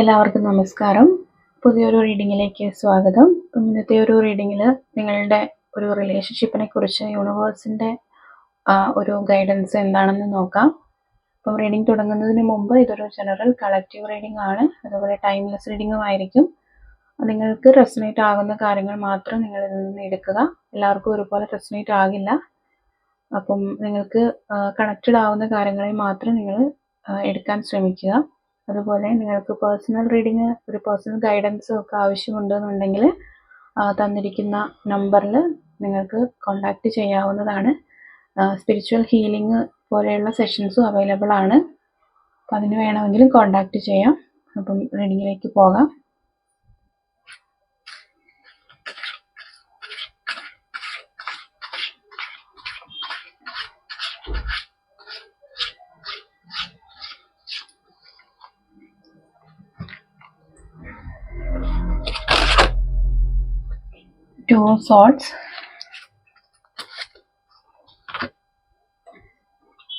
എല്ലാവർക്കും നമസ്കാരം. പുതിയൊരു റീഡിങ്ങിലേക്ക് സ്വാഗതം. ഇന്നത്തെ ഒരു റീഡിങ്ങിൽ നിങ്ങളുടെ ഒരു റിലേഷൻഷിപ്പിനെ കുറിച്ച് യൂണിവേഴ്സിൻ്റെ ഒരു ഗൈഡൻസ് എന്താണെന്ന് നോക്കാം. അപ്പം റീഡിംഗ് തുടങ്ങുന്നതിന് മുമ്പ് ഇതൊരു ജനറൽ കളക്റ്റീവ് റീഡിംഗ് ആണ്, അതുപോലെ ടൈംലെസ് റീഡിങ്ങും ആയിരിക്കും. നിങ്ങൾക്ക് റെസനേറ്റ് ആകുന്ന കാര്യങ്ങൾ മാത്രം നിങ്ങൾ ഇതിൽ നിന്ന് എടുക്കുക. എല്ലാവർക്കും ഒരുപോലെ റെസനേറ്റ് ആകില്ല. അപ്പം നിങ്ങൾക്ക് കണക്റ്റഡ് ആവുന്ന കാര്യങ്ങളെ മാത്രം നിങ്ങൾ എടുക്കാൻ ശ്രമിക്കുക. അതുപോലെ നിങ്ങൾക്ക് പേഴ്സണൽ റീഡിങ്, ഒരു പേഴ്സണൽ ഗൈഡൻസും ഒക്കെ ആവശ്യമുണ്ടെന്നുണ്ടെങ്കിൽ തന്നിരിക്കുന്ന നമ്പറിൽ നിങ്ങൾക്ക് കോണ്ടാക്റ്റ് ചെയ്യാവുന്നതാണ്. സ്പിരിച്വൽ ഹീലിംഗ് പോലെയുള്ള സെഷൻസും അവൈലബിൾ ആണ്. അപ്പം അതിന് വേണമെങ്കിലും കോണ്ടാക്റ്റ് ചെയ്യാം. അപ്പം റീഡിങ്ങിലേക്ക് പോകാം. Two of Swords,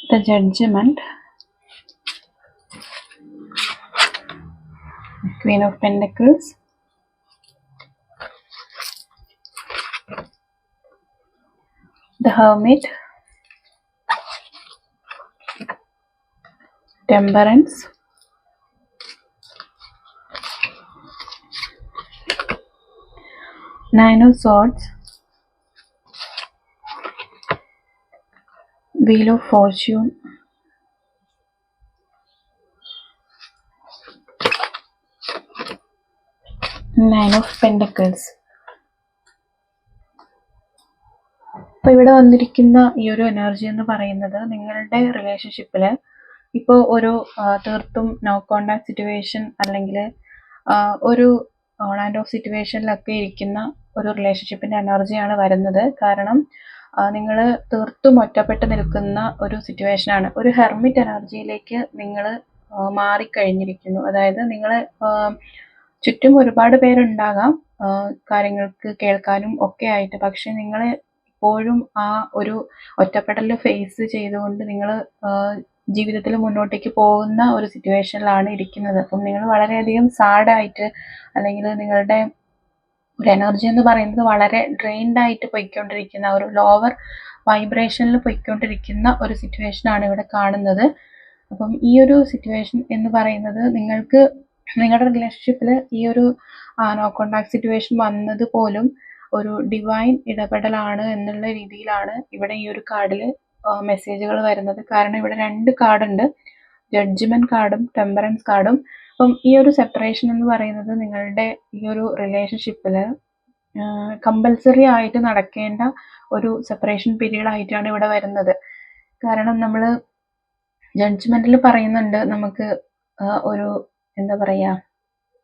the Judgment, Queen of Pentacles, the Hermit, Temperance, Nine of Swords, Wheel of Fortune, Nine of Pentacles. അപ്പോൾ ഇവിടെ വന്നിരിക്കുന്ന ഈ ഒരു എനർജി എന്ന് പറയുന്നത് നിങ്ങളുടെ റിലേഷൻഷിപ്പിൽ ഇപ്പോൾ ഒരു തീർത്തും നോ കോണ്ടാക്ട് സിറ്റുവേഷൻ അല്ലെങ്കിൽ ഒരു ഓൺ ആൻഡ് ഓഫ് സിറ്റുവേഷനിലൊക്കെ ഇരിക്കുന്ന ഒരു റിലേഷൻഷിപ്പിൻ്റെ എനർജിയാണ് വരുന്നത്. കാരണം നിങ്ങൾ തീർത്തും ഒറ്റപ്പെട്ട് നിൽക്കുന്ന ഒരു സിറ്റുവേഷനാണ്. ഒരു ഹെർമിറ്റ് എനർജിയിലേക്ക് നിങ്ങൾ മാറിക്കഴിഞ്ഞിരിക്കുന്നു. അതായത് നിങ്ങൾ ചുറ്റും ഒരുപാട് പേരുണ്ടാകാം കാര്യങ്ങൾക്ക് കേൾക്കാനും ഒക്കെ ആയിട്ട്, പക്ഷെ നിങ്ങൾ ഇപ്പോഴും ആ ഒരു ഒറ്റപ്പെടൽ ഫേസ് ചെയ്തുകൊണ്ട് നിങ്ങൾ ജീവിതത്തിൽ മുന്നോട്ടേക്ക് പോകുന്ന ഒരു സിറ്റുവേഷനിലാണ് ഇരിക്കുന്നത്. അപ്പം നിങ്ങൾ വളരെയധികം സാഡായിട്ട്, അല്ലെങ്കിൽ നിങ്ങളുടെ ഒരു എനർജി എന്ന് പറയുന്നത് വളരെ ഡ്രെയിൻഡ് ആയിട്ട് പോയിക്കൊണ്ടിരിക്കുന്ന, ഒരു ലോവർ വൈബ്രേഷനിൽ പോയിക്കൊണ്ടിരിക്കുന്ന ഒരു സിറ്റുവേഷനാണ് ഇവിടെ കാണുന്നത്. അപ്പം ഈ ഒരു സിറ്റുവേഷൻ എന്ന് പറയുന്നത് നിങ്ങൾക്ക് നിങ്ങളുടെ റിലേഷൻഷിപ്പിൽ ഈ ഒരു നോ കോണ്ടാക്ട് സിറ്റുവേഷൻ വന്നത് പോലും ഒരു ഡിവൈൻ ഇടപെടലാണ് എന്നുള്ള രീതിയിലാണ് ഇവിടെ ഈ ഒരു കാർഡിൽ മെസ്സേജുകൾ വരുന്നത്. കാരണം ഇവിടെ രണ്ട് കാർഡുണ്ട്, ജഡ്ജ്മെന്റ് കാർഡും ടെമ്പറൻസ് കാർഡും. അപ്പം ഈ ഒരു സെപ്പറേഷൻ എന്ന് പറയുന്നത് നിങ്ങളുടെ ഈ ഒരു റിലേഷൻഷിപ്പിൽ കമ്പൽസറി ആയിട്ട് നടക്കേണ്ട ഒരു സെപ്പറേഷൻ പീരീഡ് ആയിട്ടാണ് ഇവിടെ വരുന്നത്. കാരണം നമ്മൾ ജഡ്ജ്മെന്റിൽ പറയുന്നുണ്ട് നമുക്ക് ഒരു എന്താ പറയുക,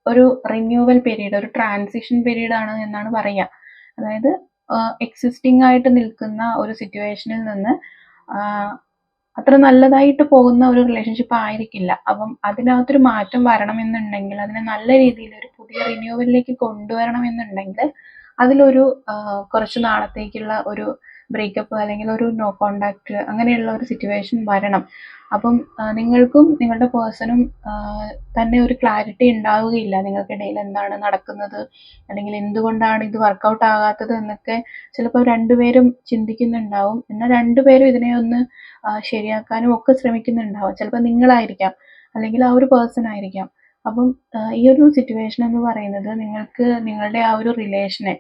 ഒരു റിന്യൂവൽ പീരീഡ്, ഒരു ട്രാൻസിഷൻ പീരീഡ് ആണ് എന്നാണ് പറയുക. അതായത് എക്സിസ്റ്റിംഗ് ആയിട്ട് നിൽക്കുന്ന ഒരു സിറ്റുവേഷനിൽ നിന്ന് അത്ര നല്ലതായിട്ട് പോകുന്ന ഒരു റിലേഷൻഷിപ്പ് ആയിരിക്കില്ല. അപ്പം അതിനകത്തൊരു മാറ്റം വരണമെന്നുണ്ടെങ്കിൽ, അതിനെ നല്ല രീതിയിൽ ഒരു പുതിയ റിന്യൂവലിലേക്ക് കൊണ്ടുവരണമെന്നുണ്ടെങ്കിൽ അതിലൊരു കുറച്ച് നാളത്തേക്കുള്ള ഒരു ബ്രേക്കപ്പ് അല്ലെങ്കിൽ ഒരു നോ കോണ്ടാക്ട് അങ്ങനെയുള്ള ഒരു സിറ്റുവേഷൻ വരണം. അപ്പം നിങ്ങൾക്കും നിങ്ങളുടെ പേഴ്സണും തന്നെ ഒരു ക്ലാരിറ്റി ഉണ്ടാവുകയില്ല നിങ്ങൾക്കിടയിൽ എന്താണ് നടക്കുന്നത്, അല്ലെങ്കിൽ എന്തുകൊണ്ടാണ് ഇത് വർക്കൗട്ട് ആകാത്തത് എന്നൊക്കെ ചിലപ്പോൾ രണ്ടുപേരും ചിന്തിക്കുന്നുണ്ടാവും. എന്നാൽ രണ്ടുപേരും ഇതിനെ ഒന്ന് ശരിയാക്കാനും ഒക്കെ ശ്രമിക്കുന്നുണ്ടാവും. ചിലപ്പോൾ നിങ്ങളായിരിക്കാം, അല്ലെങ്കിൽ ആ ഒരു പേഴ്സൺ ആയിരിക്കാം. അപ്പം ഈ ഒരു സിറ്റുവേഷൻ എന്ന് പറയുന്നത് നിങ്ങൾക്ക് നിങ്ങളുടെ ആ ഒരു റിലേഷനെ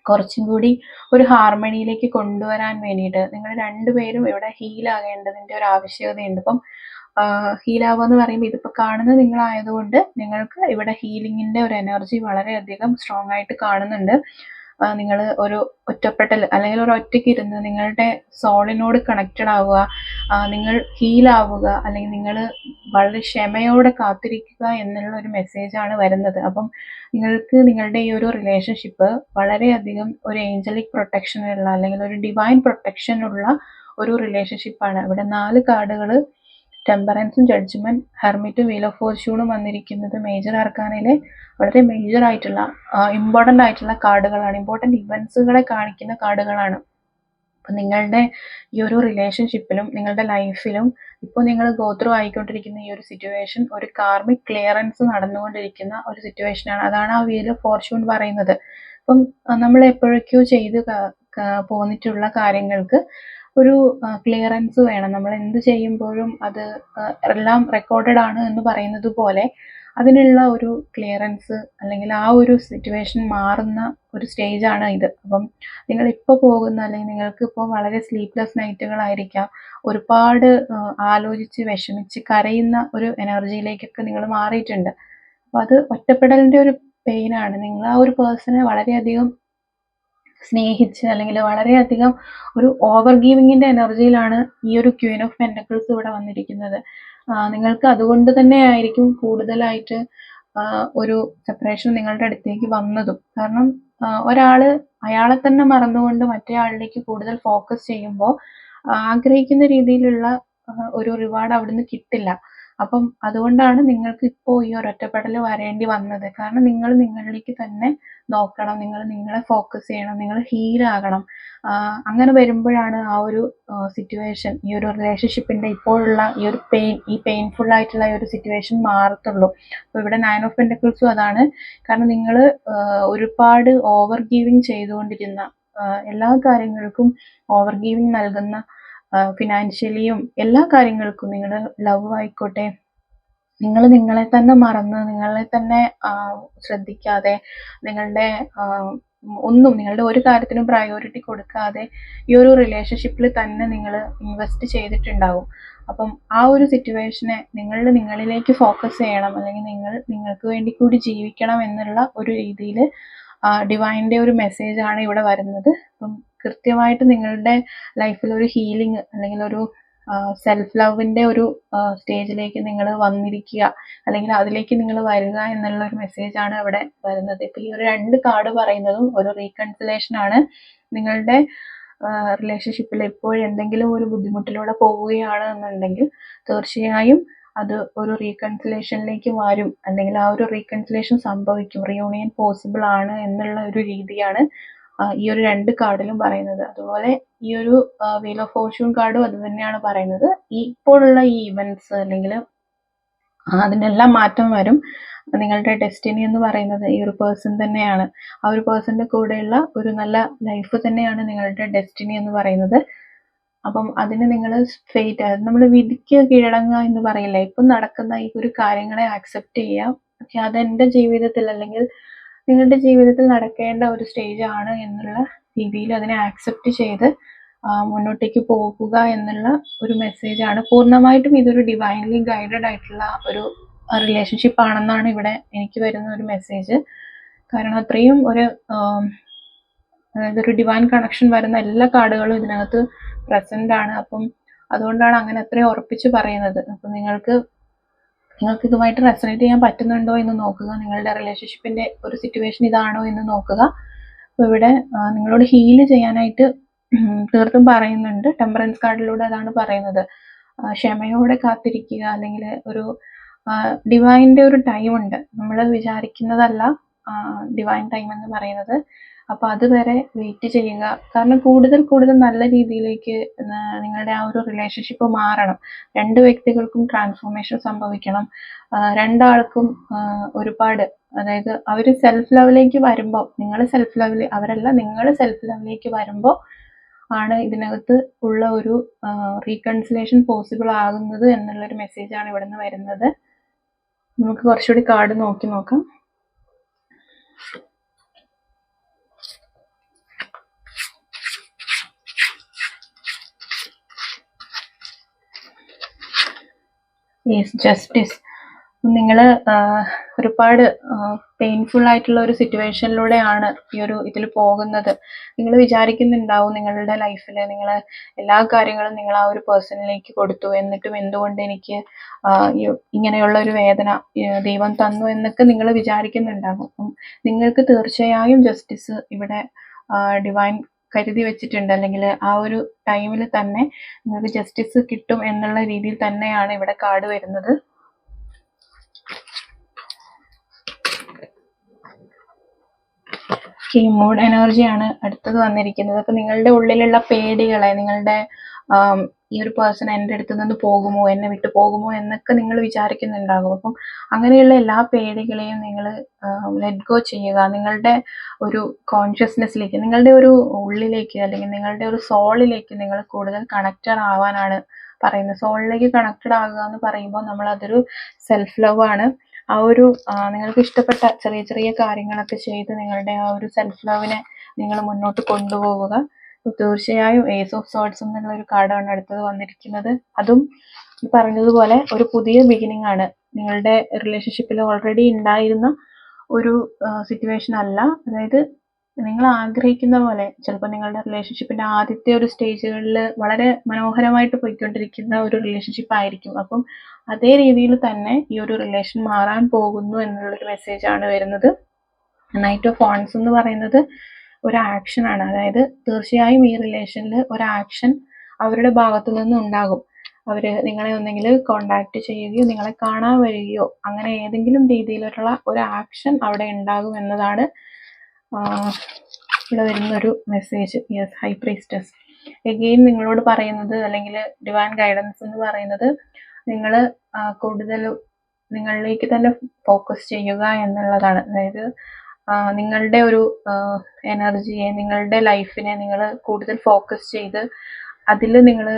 കുറച്ചും കൂടി ഒരു ഹാർമണിയിലേക്ക് കൊണ്ടുവരാൻ വേണ്ടിയിട്ട് നിങ്ങൾ രണ്ടുപേരും ഇവിടെ ഹീലാകേണ്ടതിൻ്റെ ഒരു ആവശ്യകതയുണ്ട്. ഇപ്പം ഹീലാവുക എന്ന് പറയുമ്പോൾ ഇതിപ്പോൾ കാണുന്നത് നിങ്ങളായതുകൊണ്ട് നിങ്ങൾക്ക് ഇവിടെ ഹീലിങ്ങിൻ്റെ ഒരു എനർജി വളരെയധികം സ്ട്രോങ് ആയിട്ട് കാണുന്നുണ്ട്. നിങ്ങൾ ഒരു ഒറ്റപ്പെടൽ അല്ലെങ്കിൽ ഒരു ഒറ്റയ്ക്ക് ഇരുന്ന് നിങ്ങളുടെ സോളിനോട് കണക്റ്റഡ് ആവുക, നിങ്ങൾ ഹീലാവുക, അല്ലെങ്കിൽ നിങ്ങൾ വളരെ ക്ഷമയോടെ കാത്തിരിക്കുക എന്നുള്ള ഒരു മെസ്സേജാണ് വരുന്നത്. അപ്പം നിങ്ങൾക്ക് നിങ്ങളുടെ ഈ ഒരു റിലേഷൻഷിപ്പ് വളരെയധികം ഒരു ഏഞ്ചലിക് പ്രൊട്ടക്ഷനുള്ള അല്ലെങ്കിൽ ഒരു ഡിവൈൻ പ്രൊട്ടക്ഷനുള്ള ഒരു റിലേഷൻഷിപ്പാണ്. ഇവിടെ 4 കാർഡുകൾ, ടെമ്പറൻസും ജഡ്ജ്മെന്റ്, ഹെർമിറ്റും വീൽ ഓഫ് ഫോർച്യൂണും വന്നിരിക്കുന്നത് മേജർ ആർക്കാനയിലെ വളരെ മേജർ ആയിട്ടുള്ള ഇമ്പോർട്ടൻ്റ് ആയിട്ടുള്ള കാർഡുകളാണ്, ഇമ്പോർട്ടൻ്റ് ഇവൻസുകളെ കാണിക്കുന്ന കാർഡുകളാണ്. അപ്പം നിങ്ങളുടെ ഈ ഒരു റിലേഷൻഷിപ്പിലും നിങ്ങളുടെ ലൈഫിലും ഇപ്പോൾ നിങ്ങൾ ഗോ ത്രൂ ആയിക്കൊണ്ടിരിക്കുന്ന ഈ ഒരു സിറ്റുവേഷൻ ഒരു കാർമിക് ക്ലിയറൻസ് നടന്നുകൊണ്ടിരിക്കുന്ന ഒരു സിറ്റുവേഷനാണ്. അതാണ് ആ വീൽ ഓഫ് ഫോർച്യൂൺ പറയുന്നത്. അപ്പം നമ്മൾ എപ്പോഴൊക്കെയോ ചെയ്ത് പോന്നിട്ടുള്ള കാര്യങ്ങൾക്ക് ഒരു ക്ലിയറൻസ് വേണം. നമ്മൾ എന്ത് ചെയ്യുമ്പോഴും അത് എല്ലാം റെക്കോർഡഡ് ആണ് എന്ന് പറയുന്നത് പോലെ അതിനുള്ള ഒരു ക്ലിയറൻസ് അല്ലെങ്കിൽ ആ ഒരു സിറ്റുവേഷൻ മാറുന്ന ഒരു സ്റ്റേജാണ് ഇത്. അപ്പം നിങ്ങൾ ഇപ്പോൾ പോകുന്ന അല്ലെങ്കിൽ നിങ്ങൾക്ക് ഇപ്പോൾ വളരെ സ്ലീപ്ലെസ് നൈറ്റുകളായിരിക്കാം, ഒരുപാട് ആലോചിച്ച് വിഷമിച്ച് കരയുന്ന ഒരു എനർജിയിലേക്കൊക്കെ നിങ്ങൾ മാറിയിട്ടുണ്ട്. അപ്പോൾ അത് ഒറ്റപ്പെടലിൻ്റെ ഒരു പെയിനാണ്. നിങ്ങൾ ആ ഒരു പേഴ്സണെ വളരെയധികം സ്നേഹിച്ച് അല്ലെങ്കിൽ വളരെയധികം ഒരു ഓവർ ഗീവിങ്ങിൻ്റെ എനർജിയിലാണ് ഈ ഒരു ക്വീൻ ഓഫ് പെൻറ്റക്കിൾസ് ഇവിടെ വന്നിരിക്കുന്നത്. നിങ്ങൾക്ക് അതുകൊണ്ട് തന്നെ ആയിരിക്കും കൂടുതലായിട്ട് ഒരു സെപ്പറേഷൻ നിങ്ങളുടെ അടുത്തേക്ക് വന്നതും. കാരണം അയാളെ തന്നെ മറന്നുകൊണ്ട് മറ്റേ ആളിലേക്ക് കൂടുതൽ ഫോക്കസ് ചെയ്യുമ്പോൾ ആഗ്രഹിക്കുന്ന രീതിയിലുള്ള ഒരു റിവാർഡ് അവിടുന്ന് കിട്ടില്ല. അപ്പം അതുകൊണ്ടാണ് നിങ്ങൾക്ക് ഇപ്പോൾ ഈ ഒരു ഒറ്റപ്പെടൽ വരേണ്ടി വന്നത്. കാരണം നിങ്ങൾ നിങ്ങളിലേക്ക് തന്നെ നോക്കണം, നിങ്ങൾ നിങ്ങളെ ഫോക്കസ് ചെയ്യണം, നിങ്ങൾ ഹീലാകണം. അങ്ങനെ വരുമ്പോഴാണ് ആ ഒരു സിറ്റുവേഷൻ, ഈ ഒരു റിലേഷൻഷിപ്പിൻ്റെ ഇപ്പോഴുള്ള ഈ പെയിൻഫുൾ ആയിട്ടുള്ള ഈ ഒരു സിറ്റുവേഷൻ മാറത്തുള്ളൂ. അപ്പോൾ ഇവിടെ 9 ഓഫ് പെൻറ്റക്കിൾസും അതാണ്. കാരണം നിങ്ങൾ ഒരുപാട് ഓവർ ഗീവിങ് ചെയ്തുകൊണ്ടിരുന്ന എല്ലാ കാര്യങ്ങൾക്കും ഓവർ ഗീവിങ് നൽകുന്ന ഫിനാൻഷ്യലിയും എല്ലാ കാര്യങ്ങൾക്കും, നിങ്ങളുടെ ലവ് ആയിക്കോട്ടെ, നിങ്ങൾ നിങ്ങളെ തന്നെ മറന്ന് നിങ്ങളെ തന്നെ ശ്രദ്ധിക്കാതെ നിങ്ങളുടെ ഒരു കാര്യത്തിനും പ്രയോറിറ്റി കൊടുക്കാതെ ഈ ഒരു റിലേഷൻഷിപ്പിൽ തന്നെ നിങ്ങൾ ഇൻവെസ്റ്റ് ചെയ്തിട്ടുണ്ടാകും. അപ്പം ആ ഒരു സിറ്റുവേഷനെ നിങ്ങളിലേക്ക് ഫോക്കസ് ചെയ്യണം, അല്ലെങ്കിൽ നിങ്ങൾക്ക് വേണ്ടി കൂടി ജീവിക്കണം എന്നുള്ള ഒരു രീതിയിൽ ഡിവൈൻ്റെ ഒരു മെസ്സേജാണ് ഇവിടെ വരുന്നത്. അപ്പം കൃത്യമായിട്ട് നിങ്ങളുടെ ലൈഫിൽ ഒരു ഹീലിംഗ് അല്ലെങ്കിൽ ഒരു സെൽഫ് ലവിൻ്റെ ഒരു സ്റ്റേജിലേക്ക് നിങ്ങൾ വന്നിരിക്കുക, അല്ലെങ്കിൽ അതിലേക്ക് നിങ്ങൾ വരിക എന്നുള്ള ഒരു മെസ്സേജാണ് ഇവിടെ വരുന്നത്. ഇപ്പം ഈ ഒരു 2 കാർഡ് പറയുന്നതും ഒരു റീകൺസിലേഷൻ ആണ്. നിങ്ങളുടെ റിലേഷൻഷിപ്പിൽ ഇപ്പോൾ എന്തെങ്കിലും ഒരു ബുദ്ധിമുട്ടിലൂടെ പോവുകയാണ് എന്നുണ്ടെങ്കിൽ തീർച്ചയായും അത് ഒരു റീകൺസിലേഷനിലേക്ക് വരും, അല്ലെങ്കിൽ ആ ഒരു റീകൺസിലേഷൻ സംഭവിക്കും, റിയൂണിയൻ പോസിബിൾ ആണ് എന്നുള്ള ഒരു രീതിയാണ് ഈ ഒരു 2 കാർഡിലും പറയുന്നത്. അതുപോലെ ഈ ഒരു വീൽ ഓഫ് ഫോർച്യൂൺ കാർഡും അത് തന്നെയാണ് പറയുന്നത്. ഇപ്പോഴുള്ള ഈ ഇവൻറ്റ്സ് അല്ലെങ്കിൽ അതിനെല്ലാം മാറ്റം വരും. നിങ്ങളുടെ ഡെസ്റ്റിനി എന്ന് പറയുന്നത് ഈ ഒരു പേഴ്സൺ തന്നെയാണ്. ആ ഒരു പേഴ്സൻ്റെ കൂടെയുള്ള ഒരു നല്ല ലൈഫ് തന്നെയാണ് നിങ്ങളുടെ ഡെസ്റ്റിനി എന്ന് പറയുന്നത്. അപ്പം അതിന് നിങ്ങൾ നമ്മൾ വിധിക്ക് കീഴടങ്ങുക എന്ന് പറയില്ല. ഇപ്പം നടക്കുന്ന ഈ ഒരു കാര്യങ്ങളെ ആക്സെപ്റ്റ് ചെയ്യാം. പക്ഷെ അതെൻ്റെ ജീവിതത്തിൽ അല്ലെങ്കിൽ നിങ്ങളുടെ ജീവിതത്തിൽ നടക്കേണ്ട ഒരു സ്റ്റേജ് ആണ് എന്നുള്ള രീതിയിൽ അതിനെ ആക്സെപ്റ്റ് ചെയ്ത് മുന്നോട്ടേക്ക് പോകുക എന്നുള്ള ഒരു മെസ്സേജാണ്. പൂർണ്ണമായിട്ടും ഇതൊരു ഡിവൈൻലി ഗൈഡഡ് ആയിട്ടുള്ള ഒരു റിലേഷൻഷിപ്പ് ആണെന്നാണ് ഇവിടെ എനിക്ക് വരുന്ന ഒരു മെസ്സേജ്. കാരണം അത്രയും അതായത് ഒരു ഡിവൈൻ കണക്ഷൻ വരുന്ന എല്ലാ കാർഡുകളും ഇതിനകത്ത് പ്രസൻ്റ് ആണ്. അപ്പം അതുകൊണ്ടാണ് അങ്ങനെ അത്രയും ഉറപ്പിച്ച് പറയുന്നത്. അപ്പം നിങ്ങൾക്ക് ഇതുമായിട്ട് റെസണേറ്റ് ചെയ്യാൻ പറ്റുന്നുണ്ടോ എന്ന് നോക്കുക. നിങ്ങളുടെ റിലേഷൻഷിപ്പിൻ്റെ ഒരു സിറ്റുവേഷൻ ഇതാണോ എന്ന് നോക്കുക. അപ്പോൾ ഇവിടെ നിങ്ങളോട് ഹീൽ ചെയ്യാനായിട്ട് തീർത്തും പറയുന്നുണ്ട്. ടെമ്പറൻസ് കാർഡിലൂടെ അതാണ് പറയുന്നത്. ക്ഷമയോടെ കാത്തിരിക്കുക, അല്ലെങ്കിൽ ഒരു ഡിവൈൻ്റെ ഒരു ടൈമുണ്ട്, നമ്മൾ വിചാരിക്കുന്നതല്ല ഡിവൈൻ ടൈം എന്ന് പറയുന്നത്. അപ്പോൾ അതുവരെ വെയിറ്റ് ചെയ്യുക. കാരണം കൂടുതൽ നല്ല രീതിയിലേക്ക് നിങ്ങളുടെ ആ ഒരു റിലേഷൻഷിപ്പ് മാറണം. 2 വ്യക്തികൾക്കും ട്രാൻസ്ഫോർമേഷൻ സംഭവിക്കണം. 2 ആൾക്കും ഒരുപാട്, അതായത് അവർ സെൽഫ് ലവിലേക്ക് വരുമ്പോൾ, നിങ്ങൾ സെൽഫ് ലവിലേക്ക് വരുമ്പോൾ ആണ് ഇതിനകത്ത് ഉള്ള ഒരു റീകൺസിലേഷൻ പോസിബിൾ ആകുന്നത് എന്നുള്ളൊരു മെസ്സേജാണ് ഇവിടെ നിന്ന് വരുന്നത്. നമുക്ക് കുറച്ചുകൂടി കാർഡ് നോക്കാം. ജസ്റ്റിസ്. നിങ്ങൾ ഒരുപാട് പെയിൻഫുൾ ആയിട്ടുള്ള ഒരു സിറ്റുവേഷനിലൂടെയാണ് ഇതിൽ പോകുന്നത്. നിങ്ങൾ വിചാരിക്കുന്നുണ്ടാവും നിങ്ങളുടെ ലൈഫിൽ നിങ്ങൾ എല്ലാ കാര്യങ്ങളും നിങ്ങൾ ആ ഒരു പേഴ്സണിലേക്ക് കൊടുത്തു, എന്നിട്ടും എന്തുകൊണ്ട് എനിക്ക് ഇങ്ങനെയുള്ള ഒരു വേദന ദൈവം തന്നു എന്നൊക്കെ നിങ്ങൾ വിചാരിക്കുന്നുണ്ടാകും. അപ്പം നിങ്ങൾക്ക് തീർച്ചയായും ജസ്റ്റിസ് ഇവിടെ ഡിവൈൻ കരുതി വെച്ചിട്ടുണ്ട്, അല്ലെങ്കിൽ ആ ഒരു ടൈമിൽ തന്നെ നിങ്ങൾക്ക് ജസ്റ്റിസ് കിട്ടും എന്നുള്ള രീതിയിൽ തന്നെയാണ് ഇവിടെ കാർഡ് വരുന്നത്. മൂഡ് എനർജിയാണ് അടുത്തത് വന്നിരിക്കുന്നത്. അപ്പോൾ നിങ്ങളുടെ ഉള്ളിലുള്ള പേടികളെ, നിങ്ങളുടെ ഈ ഒരു പേഴ്സൺ എൻ്റെ അടുത്ത് നിന്ന് പോകുമോ, എന്നെ വിട്ടു പോകുമോ എന്നൊക്കെ നിങ്ങൾ വിചാരിക്കുന്നുണ്ടാകും. അപ്പം അങ്ങനെയുള്ള എല്ലാ പേടികളെയും നിങ്ങൾ ലെറ്റ് ഗോ ചെയ്യുക. നിങ്ങളുടെ ഒരു കോൺഷ്യസ്നെസ്സിലേക്ക്, നിങ്ങളുടെ ഒരു ഉള്ളിലേക്ക്, അല്ലെങ്കിൽ നിങ്ങളുടെ ഒരു സോളിലേക്ക് നിങ്ങൾ കൂടുതൽ കണക്റ്റഡ് ആവാനാണ് പറയുന്നത്. സോളിലേക്ക് കണക്റ്റഡ് ആകുക എന്ന് പറയുമ്പോൾ അതൊരു സെൽഫ് ലവ് ആണ്. ആ ഒരു നിങ്ങൾക്ക് ഇഷ്ടപ്പെട്ട ചെറിയ ചെറിയ കാര്യങ്ങളൊക്കെ ചെയ്ത് നിങ്ങളുടെ ആ ഒരു സെൽഫ് ലവിനെ നിങ്ങൾ മുന്നോട്ട് കൊണ്ടുപോവുക. തീർച്ചയായും ഏസ് ഓഫ് സോർഡ്സ് എന്നുള്ള ഒരു കാർഡാണ് അടുത്തത് വന്നിരിക്കുന്നത്. അതും ഈ പറഞ്ഞതുപോലെ ഒരു പുതിയ ബിഗിനിങ് ആണ്. നിങ്ങളുടെ റിലേഷൻഷിപ്പിൽ ഓൾറെഡി ഉണ്ടായിരുന്ന ഒരു സിറ്റുവേഷൻ അല്ല. അതായത് നിങ്ങൾ ആഗ്രഹിക്കുന്ന പോലെ ചിലപ്പോൾ നിങ്ങളുടെ റിലേഷൻഷിപ്പിന്റെ ആദ്യത്തെ ഒരു സ്റ്റേജുകളിൽ വളരെ മനോഹരമായിട്ട് പോയിക്കൊണ്ടിരിക്കുന്ന ഒരു റിലേഷൻഷിപ്പ് ആയിരിക്കും. അപ്പം അതേ രീതിയിൽ തന്നെ ഈ ഒരു റിലേഷൻ മാറാൻ പോകുന്നു എന്നുള്ളൊരു മെസ്സേജാണ് വരുന്നത്. നൈറ്റ് ഓഫ് വാണ്ട്സ് എന്ന് പറയുന്നത് ഒരു ആക്ഷൻ ആണ്. അതായത് തീർച്ചയായും ഈ റിലേഷനിൽ ഒരു ആക്ഷൻ അവരുടെ ഭാഗത്തു നിന്ന് ഉണ്ടാകും. അവർ നിങ്ങളെ ഒന്നെങ്കിൽ കോണ്ടാക്ട് ചെയ്യുകയോ നിങ്ങളെ കാണാൻ വരികയോ അങ്ങനെ ഏതെങ്കിലും രീതിയിലുള്ള ഒരു ആക്ഷൻ അവിടെ ഉണ്ടാകും എന്നതാണ് ഇവിടെ വരുന്നൊരു message. Yes, high priestess again നിങ്ങളോട് പറയുന്നത്, അല്ലെങ്കിൽ ഡിവൈൻ ഗൈഡൻസ് എന്ന് പറയുന്നത്, നിങ്ങൾ കൂടുതൽ നിങ്ങളിലേക്ക് തന്നെ ഫോക്കസ് ചെയ്യുക എന്നുള്ളതാണ്. അതായത് നിങ്ങളുടെ ഒരു എനർജിയെ, നിങ്ങളുടെ ലൈഫിനെ നിങ്ങൾ കൂടുതൽ ഫോക്കസ് ചെയ്ത് അതിൽ നിങ്ങൾ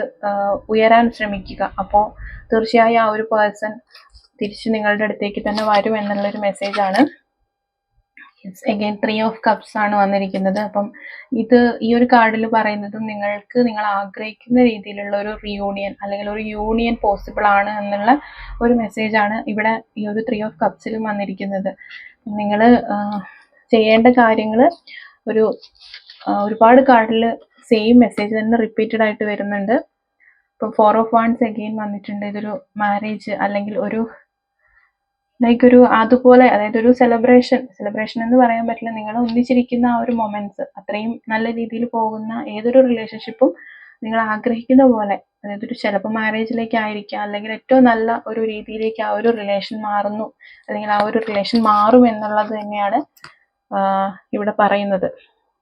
ഉയരാൻ ശ്രമിക്കുക. അപ്പോൾ തീർച്ചയായും ആ ഒരു പേഴ്സൺ തിരിച്ച് നിങ്ങളുടെ അടുത്തേക്ക് തന്നെ വരും എന്നുള്ളൊരു മെസ്സേജാണ്. അഗൈൻ 3 ഓഫ് കപ്സ് ആണ് വന്നിരിക്കുന്നത്. അപ്പം ഇത് ഈ ഒരു കാർഡിൽ പറയുന്നതും നിങ്ങൾ ആഗ്രഹിക്കുന്ന രീതിയിലുള്ള ഒരു റിയൂണിയൻ അല്ലെങ്കിൽ ഒരു യൂണിയൻ പോസിബിൾ ആണ് എന്നുള്ള ഒരു മെസ്സേജാണ് ഇവിടെ ഈ ഒരു 3 ഓഫ് കപ്സിലും വന്നിരിക്കുന്നത്. നിങ്ങൾ ചെയ്യേണ്ട കാര്യങ്ങൾ ഒരുപാട് കാർഡിൽ സെയിം മെസ്സേജ് തന്നെ റിപ്പീറ്റഡ് ആയിട്ട് വരുന്നുണ്ട്. ഇപ്പം 4 ഓഫ് വാണ്ട്സ് അഗെയിൻ വന്നിട്ടുണ്ട്. ഇതൊരു മാരേജ് അല്ലെങ്കിൽ ഒരു അതുപോലെ, അതായത് ഒരു സെലിബ്രേഷൻ എന്ന് പറയാൻ പറ്റില്ല. നിങ്ങൾ ഒന്നിച്ചിരിക്കുന്ന ആ ഒരു മൊമെന്റ്സ്, അത്രയും നല്ല രീതിയിൽ പോകുന്ന ഏതൊരു റിലേഷൻഷിപ്പും നിങ്ങൾ ആഗ്രഹിക്കുന്ന പോലെ, അതായത് ചിലപ്പോൾ മാരേജിലേക്ക് ആയിരിക്കാം, അല്ലെങ്കിൽ ഏറ്റവും നല്ല ഒരു രീതിയിലേക്ക് ആ ഒരു റിലേഷൻ മാറുന്നു, അല്ലെങ്കിൽ ആ ഒരു റിലേഷൻ മാറും എന്നുള്ളത് തന്നെയാണ് ഇവിടെ പറയുന്നത്.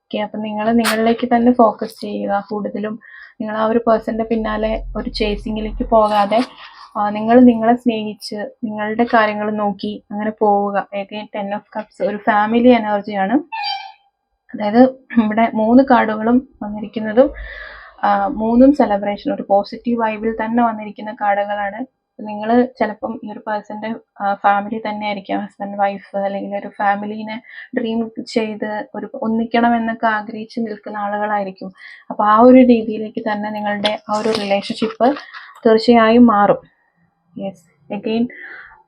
ഓക്കെ, അപ്പം നിങ്ങളിലേക്ക് തന്നെ ഫോക്കസ് ചെയ്യുക. കൂടുതലും നിങ്ങൾ ആ ഒരു പേഴ്സന്റെ പിന്നാലെ ഒരു ചേസിങ്ങിലേക്ക് പോകാതെ നിങ്ങൾ നിങ്ങളെ സ്നേഹിച്ച് നിങ്ങളുടെ കാര്യങ്ങൾ നോക്കി അങ്ങനെ പോവുക. അഗൈൻ 10 ഓഫ് കപ്സ് ഒരു ഫാമിലി എനർജിയാണ്. അതായത് ഇവിടെ 3 കാർഡുകളും വന്നിരിക്കുന്നതും 3ഉം സെലിബ്രേഷൻ, ഒരു പോസിറ്റീവ് വൈബിൽ തന്നെ വന്നിരിക്കുന്ന കാർഡുകളാണ്. നിങ്ങൾ ചിലപ്പം ഈ ഒരു പേഴ്സന്റെ ഫാമിലി തന്നെ ആയിരിക്കാം, ഹസ്ബൻഡ് വൈഫ്, അല്ലെങ്കിൽ ഒരു ഫാമിലിനെ ഡ്രീം ചെയ്ത് ഒന്നിക്കണം എന്നൊക്കെ ആഗ്രഹിച്ച് നിൽക്കുന്ന ആളുകളായിരിക്കും. അപ്പോൾ ആ ഒരു രീതിയിലേക്ക് തന്നെ നിങ്ങളുടെ ആ ഒരു റിലേഷൻഷിപ്പ് തീർച്ചയായും മാറും. യെസ്, അഗെയിൻ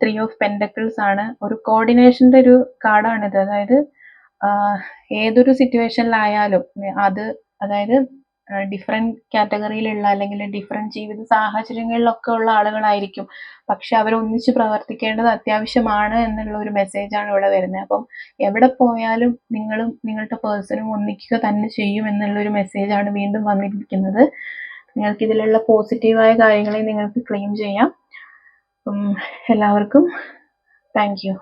3 ഓഫ് പെൻഡക്കിൾസ് ആണ്. ഒരു കോർഡിനേഷന്റെ ഒരു കാർഡാണിത്. അതായത് ഏതൊരു സിറ്റുവേഷനിലായാലും അതായത് ഡിഫറെന്റ് കാറ്റഗറിയിലുള്ള അല്ലെങ്കിൽ ഡിഫറെന്റ് ജീവിത സാഹചര്യങ്ങളിലൊക്കെ ഉള്ള ആളുകളായിരിക്കും. പക്ഷെ അവർ ഒന്നിച്ച് പ്രവർത്തിക്കേണ്ടത് അത്യാവശ്യമാണ് എന്നുള്ള ഒരു മെസ്സേജാണ് ഇവിടെ വരുന്നത്. അപ്പം എവിടെ പോയാലും നിങ്ങളും നിങ്ങളുടെ പേഴ്സണും ഒന്നിക്കുക തന്നെ ചെയ്യും എന്നുള്ളൊരു മെസ്സേജാണ് വീണ്ടും വന്നിരിക്കുന്നത്. നിങ്ങൾക്ക് ഇതിലുള്ള പോസിറ്റീവായ കാര്യങ്ങളെ നിങ്ങൾക്ക് ക്ലെയിം ചെയ്യാം. എല്ലാവർക്കും താങ്ക് യു.